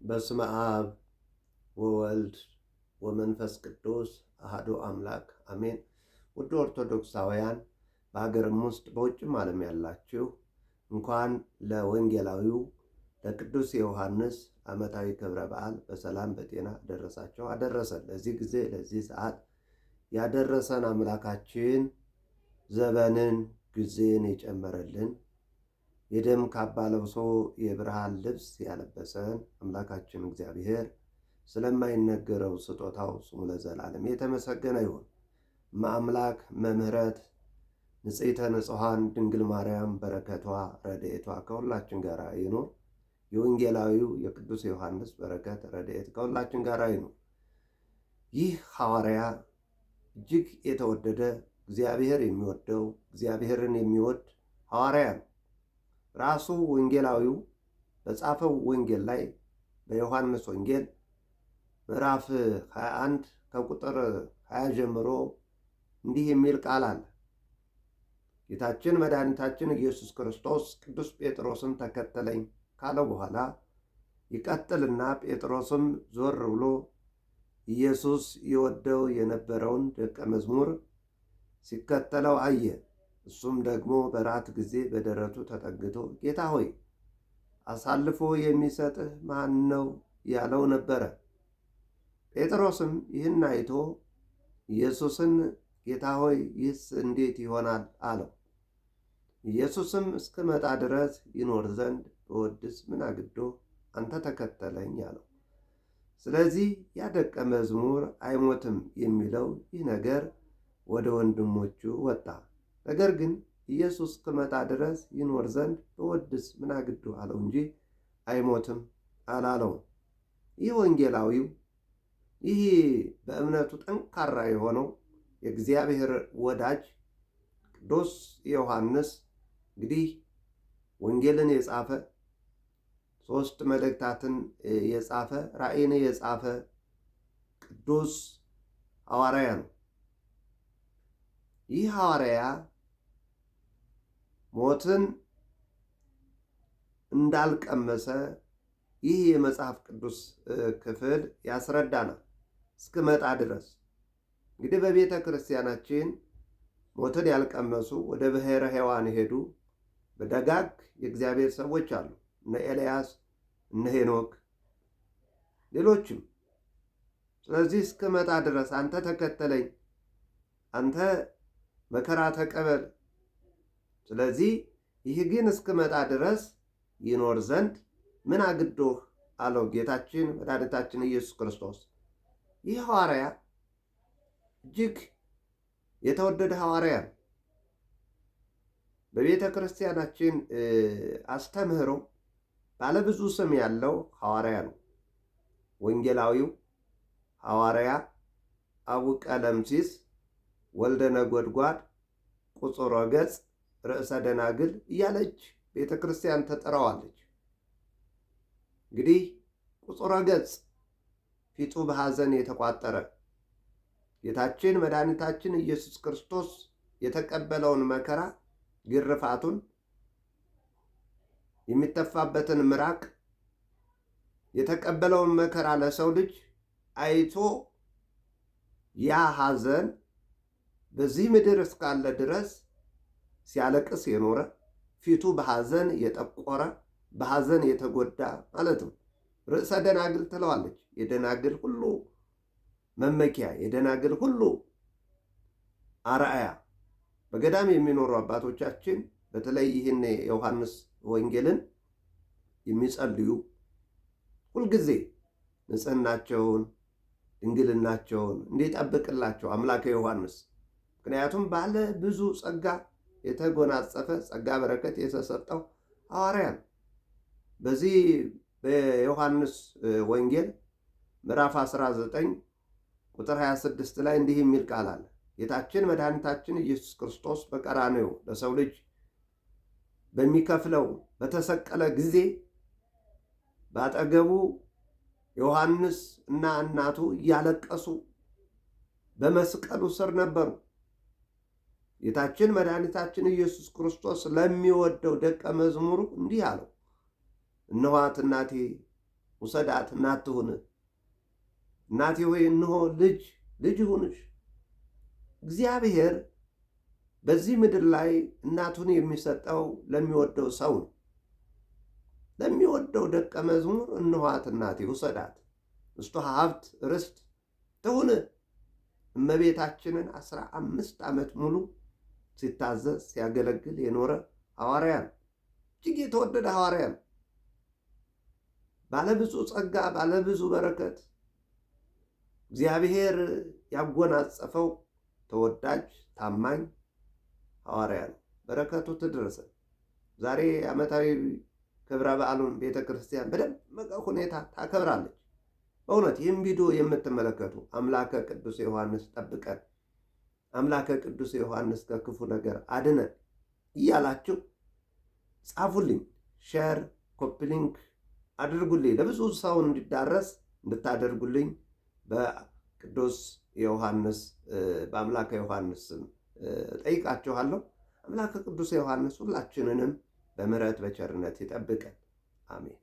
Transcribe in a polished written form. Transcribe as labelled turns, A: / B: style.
A: በስመ አብ ወወልድ ወመንፈስ ቅዱስ አሐዱ አምላክ አሜን። ውድ ኦርቶዶክሳውያን በሀገርም ውስጥ በውጭም ዓለም ያላችሁ እንኳን ለወንጌላዊው ለቅዱስ ዮሐንስ ዓመታዊ ክብረ በዓል በሰላም በጤና ደረሳችሁ አደረሰን። ለዚህ ጊዜ ለዚህ ሰዓት ያደረሰን አምላካችን ዘመንን ጊዜን የጨመረልን የደም ካባ ለብሶ የብርሃን ልብስ ያለበሰን አምላካችን እግዚአብሔር ስለማይነገረው ስጦታው ስሙ ለዘላለም የተመሰገነ ይሁን። እመአምላክ መምህረት ንጽሕተ ንጹሐን ድንግል ማርያም በረከቷ ረድኤቷ ከሁላችን ጋር ይኑር። የወንጌላዊው የቅዱስ ዮሐንስ በረከት ረድኤት ከሁላችን ጋር ይኑር። ይህ ሐዋርያ እጅግ የተወደደ እግዚአብሔር የሚወደው እግዚአብሔርን የሚወድ ሐዋርያ ነው። ራሱ ወንጌላዊው በጻፈው ወንጌል ላይ በዮሐንስ ወንጌል ምዕራፍ 21 ከቁጥር 20 ጀምሮ እንዲህ የሚል ቃል አለ። ጌታችን መድኃኒታችን ኢየሱስ ክርስቶስ ቅዱስ ጴጥሮስን ተከተለኝ ካለው በኋላ ይቀጥልና ጴጥሮስም ዞር ብሎ ኢየሱስ ይወደው የነበረውን ደቀ መዝሙር ሲከተለው አየ። እሱም ደግሞ በራት ጊዜ በደረቱ ተጠግቶ ጌታ ሆይ አሳልፎ የሚሰጥህ ማን ነው ያለው ነበረ። ጴጥሮስም ይህን አይቶ ኢየሱስን ጌታ ሆይ ይህስ እንዴት ይሆናል አለው። ኢየሱስም እስክመጣ ድረስ ይኖር ዘንድ በወድስ ምን አግዶህ አንተ ተከተለኝ አለው። ስለዚህ ያ ደቀ መዝሙር አይሞትም የሚለው ይህ ነገር ወደ ወንድሞቹ ወጣ። ነገር ግን ኢየሱስ እስክመጣ ድረስ ይኖር ዘንድ በወድስ ምን አግዶህ አለው እንጂ አይሞትም አላለውም። ይህ ወንጌላዊው ይህ በእምነቱ ጠንካራ የሆነው የእግዚአብሔር ወዳጅ ቅዱስ ዮሐንስ እንግዲህ ወንጌልን የጻፈ 3 መልእክታትን የጻፈ ራእይን የጻፈ ቅዱስ ሐዋርያ ነው። ይህ ሐዋርያ ሞትን እንዳልቀመሰ ይህ የመጽሐፍ ቅዱስ ክፍል ያስረዳናል። እስክመጣ ድረስ እንግዲህ በቤተ ክርስቲያናችን ሞትን ያልቀመሱ ወደ ብሔረ ሕያዋን ሄዱ በደጋግ የእግዚአብሔር ሰዎች አሉ። እነ ኤልያስ፣ እነ ሄኖክ፣ ሌሎችም። ስለዚህ እስክመጣ ድረስ አንተ ተከተለኝ፣ አንተ መከራ ተቀበል። ስለዚህ ይህ ግን እስክመጣ ድረስ ይኖር ዘንድ ምን አግዶህ አለው ጌታችን መድኃኒታችን ኢየሱስ ክርስቶስ። ይህ ሐዋርያ እጅግ የተወደደ ሐዋርያ ነው። በቤተ ክርስቲያናችን አስተምህሮ ባለብዙ ስም ያለው ሐዋርያ ነው። ወንጌላዊው ሐዋርያ አቡቀለምሲስ ወልደ ነጎድጓድ ቁጽሮ ገጽ ርዕሰ ደናግል እያለች ቤተ ክርስቲያን ተጠራዋለች። እንግዲህ ቁጽሮ ገጽ ፊቱ በሐዘን የተቋጠረ ጌታችን መድኃኒታችን ኢየሱስ ክርስቶስ የተቀበለውን መከራ፣ ግርፋቱን፣ የሚተፋበትን ምራቅ፣ የተቀበለውን መከራ ለሰው ልጅ አይቶ ያ ሐዘን በዚህ ምድር እስካለ ድረስ ሲያለቅስ የኖረ ፊቱ በሐዘን የጠቆረ በሐዘን የተጎዳ ማለት ነው። ርዕሰ ደናግል ትለዋለች። የደናግል ሁሉ መመኪያ፣ የደናግል ሁሉ አርአያ። በገዳም የሚኖሩ አባቶቻችን በተለይ ይህን የዮሐንስ ወንጌልን የሚጸልዩ ሁልጊዜ ንጽሕናቸውን ድንግልናቸውን እንዲጠብቅላቸው አምላከ ዮሐንስ፣ ምክንያቱም ባለ ብዙ ጸጋ የተጎናጸፈ ጸጋ በረከት የተሰጠው ሐዋርያ ነው። በዚህ በዮሐንስ ወንጌል ምዕራፍ 19 ቁጥር 26 ላይ እንዲህ የሚል ቃል አለ። ጌታችን መድኃኒታችን ኢየሱስ ክርስቶስ በቀራንዮ ለሰው ልጅ በሚከፍለው በተሰቀለ ጊዜ በአጠገቡ ዮሐንስ እና እናቱ እያለቀሱ በመስቀሉ ስር ነበሩ። ጌታችን መድኃኒታችን ኢየሱስ ክርስቶስ ለሚወደው ደቀ መዝሙሩ እንዲህ አለው፣ እነኋት እናቴ ውሰዳት፣ እናት ትሁንህ። እናቴ ሆይ እንሆ ልጅ ይሁንሽ። እግዚአብሔር በዚህ ምድር ላይ እናቱን የሚሰጠው ለሚወደው ሰው ነው። ለሚወደው ደቀ መዝሙር እንኋት እናቴ ውሰዳት፣ እስቷ ሀብት ርስት ትሁንህ። እመቤታችንን 15 ዓመት ሙሉ ሲታዘዝ ሲያገለግል የኖረ ሐዋርያ ነው። እጅግ የተወደደ ሐዋርያ ነው። ባለብዙ ጸጋ፣ ባለብዙ በረከት እግዚአብሔር ያጎናጸፈው ተወዳጅ ታማኝ ሐዋርያ ነው። በረከቱ ትድረሰን። ዛሬ ዓመታዊ ክብረ በዓሉን ቤተ ክርስቲያን በደመቀ ሁኔታ ታከብራለች። በእውነት ይህም ቪዲዮ የምትመለከቱ አምላከ ቅዱስ ዮሐንስ ጠብቀን፣ አምላከ ቅዱስ ዮሐንስ ከክፉ ነገር አድነን እያላችሁ ጻፉልኝ። ሼር፣ ኮፒሊንክ አድርጉልኝ። ለብዙ ሰው እንዲዳረስ እንድታደርጉልኝ በቅዱስ ዮሐንስ በአምላከ ዮሐንስ ስም ጠይቃችኋለሁ። አምላከ ቅዱስ ዮሐንስ ሁላችንንም በምሕረት በቸርነት ይጠብቀን። አሜን።